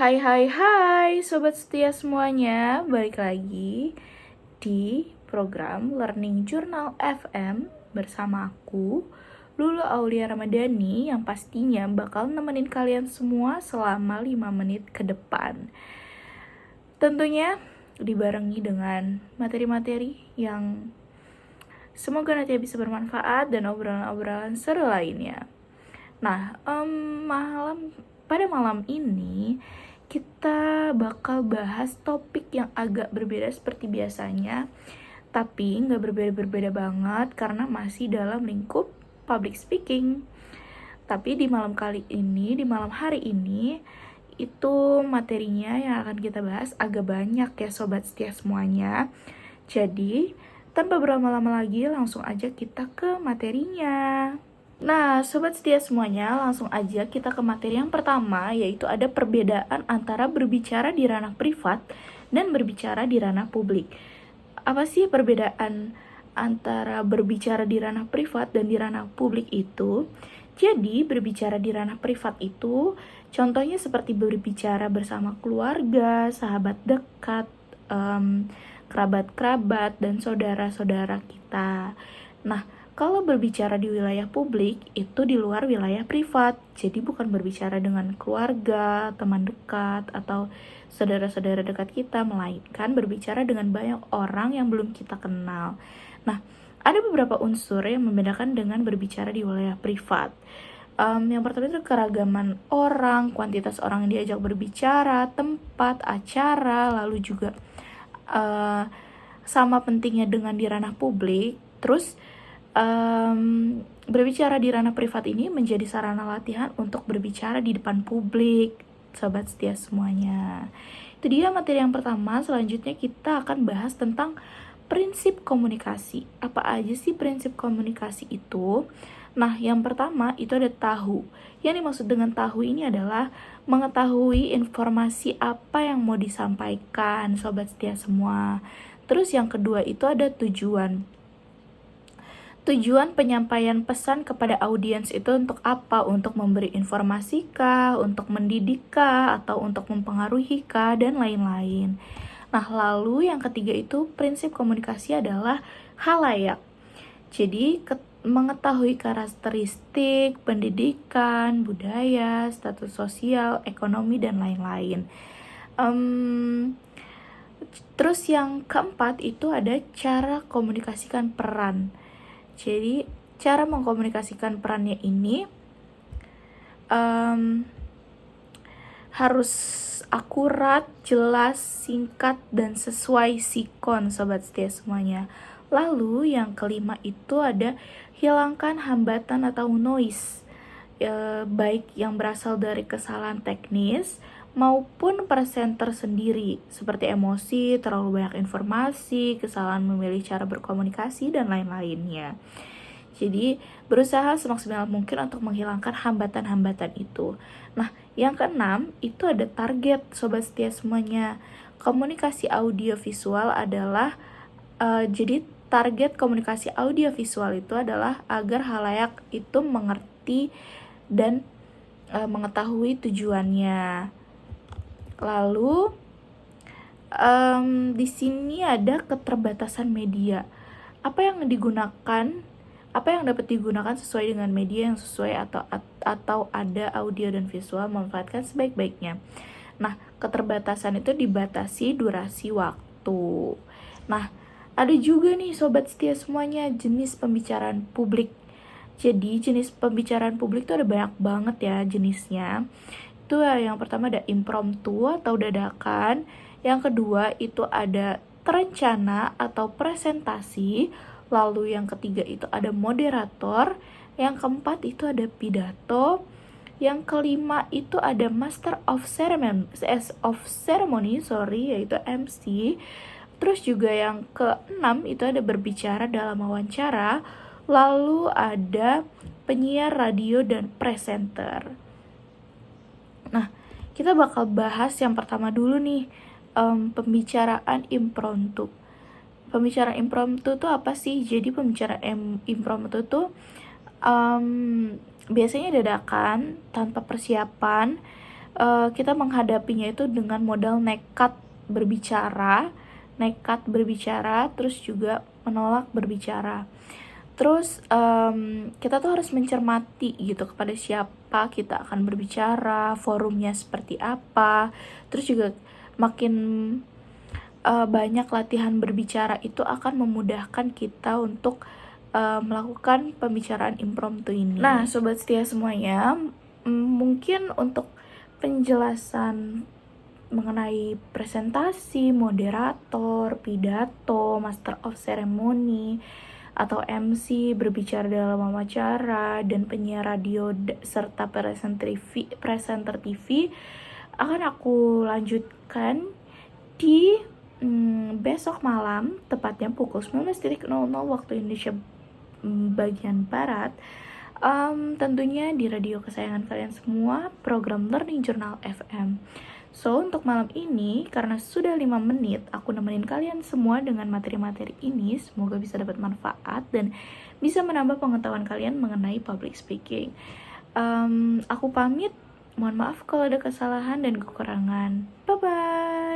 Hai hai hai Sobat setia semuanya, balik lagi di program Learning Journal FM bersama aku, Lulu Aulia Ramadhani, yang pastinya bakal nemenin kalian semua selama 5 menit ke depan. Tentunya dibarengi dengan materi-materi yang semoga nanti bisa bermanfaat dan obrolan-obrolan seru lainnya. Nah, pada malam ini kita bakal bahas topik yang agak berbeda seperti biasanya, tapi nggak berbeda-berbeda banget karena masih dalam lingkup public speaking. Tapi di malam hari ini, itu materinya yang akan kita bahas agak banyak ya sobat setia semuanya. Jadi, tanpa berlama-lama lagi, langsung aja kita ke materinya. Nah, sobat setia semuanya, langsung aja kita ke materi yang pertama, yaitu ada perbedaan antara berbicara di ranah privat dan berbicara di ranah publik. Apa sih perbedaan antara berbicara di ranah privat dan di ranah publik itu? Jadi, berbicara di ranah privat itu, contohnya seperti berbicara bersama keluarga, sahabat dekat, kerabat-kerabat, dan saudara-saudara kita. Nah, kalau berbicara di wilayah publik, itu di luar wilayah privat. Jadi bukan berbicara dengan keluarga, teman dekat, atau saudara-saudara dekat kita, melainkan berbicara dengan banyak orang yang belum kita kenal. Nah, ada beberapa unsur yang membedakan dengan berbicara di wilayah privat. Yang pertama itu keragaman orang, kuantitas orang yang diajak berbicara, tempat, acara, lalu juga sama pentingnya dengan di ranah publik. Terus berbicara di ranah privat ini menjadi sarana latihan untuk berbicara di depan publik, sobat setia semuanya. Itu dia materi yang pertama. Selanjutnya kita akan bahas tentang prinsip komunikasi. Apa aja sih prinsip komunikasi itu? Nah, yang pertama itu ada tahu. Yang dimaksud dengan tahu ini adalah mengetahui informasi apa yang mau disampaikan, sobat setia semua. Terus yang kedua itu ada tujuan. Tujuan penyampaian pesan kepada audiens itu untuk apa? Untuk memberi informasi kah? Untuk mendidik kah? Atau untuk mempengaruhi kah? Dan lain-lain. Nah, lalu yang ketiga itu prinsip komunikasi adalah halayak. Jadi, mengetahui karakteristik, pendidikan, budaya, status sosial, ekonomi, dan lain-lain. Terus yang keempat itu ada cara komunikasikan peran. Jadi, cara mengkomunikasikan perannya ini harus akurat, jelas, singkat, dan sesuai sikon, sobat setia semuanya. Lalu, yang kelima itu ada hilangkan hambatan atau noise, baik yang berasal dari kesalahan teknis maupun presenter sendiri, seperti emosi, terlalu banyak informasi, kesalahan memilih cara berkomunikasi, dan lain-lainnya. Jadi, berusaha semaksimal mungkin untuk menghilangkan hambatan-hambatan itu. Nah, yang keenam, itu ada target, sobat setia semuanya. Komunikasi audiovisual adalah, jadi target komunikasi audiovisual itu adalah agar halayak itu mengerti dan mengetahui tujuannya. Lalu di sini ada keterbatasan media. Apa yang dapat digunakan sesuai dengan media yang sesuai atau ada audio dan visual memanfaatkan sebaik-baiknya. Nah, keterbatasan itu dibatasi durasi waktu. Nah, ada juga nih sobat setia semuanya jenis pembicaraan publik. Jadi jenis pembicaraan publik itu ada banyak banget ya jenisnya. Itu yang pertama ada impromptu atau dadakan. Yang kedua itu ada terencana atau presentasi. Lalu yang ketiga itu ada moderator. Yang keempat itu ada pidato. Yang kelima itu ada master of ceremony, yaitu MC. Terus juga yang keenam itu ada berbicara dalam wawancara. Lalu ada penyiar radio dan presenter. Nah, kita bakal bahas yang pertama dulu nih, pembicaraan impromptu. Pembicaraan impromptu tuh apa sih? Jadi pembicaraan impromptu tuh biasanya dadakan, tanpa persiapan, kita menghadapinya itu dengan modal nekat berbicara, terus juga menolak berbicara. Terus kita tuh harus mencermati gitu kepada siapa kita akan berbicara, forumnya seperti apa. Terus juga makin banyak latihan berbicara itu akan memudahkan kita untuk melakukan pembicaraan impromptu ini. Nah, sobat setia semuanya, mungkin untuk penjelasan mengenai presentasi, moderator, pidato, master of ceremony, atau MC, berbicara dalam wawancara, dan penyiar radio serta presenter TV akan aku lanjutkan di besok malam, tepatnya pukul 19.00 waktu Indonesia bagian Barat. Tentunya di radio kesayangan kalian semua, program Learning Journal FM. So, untuk malam ini, karena sudah 5 menit, aku nemenin kalian semua dengan materi-materi ini. Semoga bisa dapat manfaat dan bisa menambah pengetahuan kalian mengenai public speaking. Aku pamit, mohon maaf kalau ada kesalahan dan kekurangan. Bye-bye!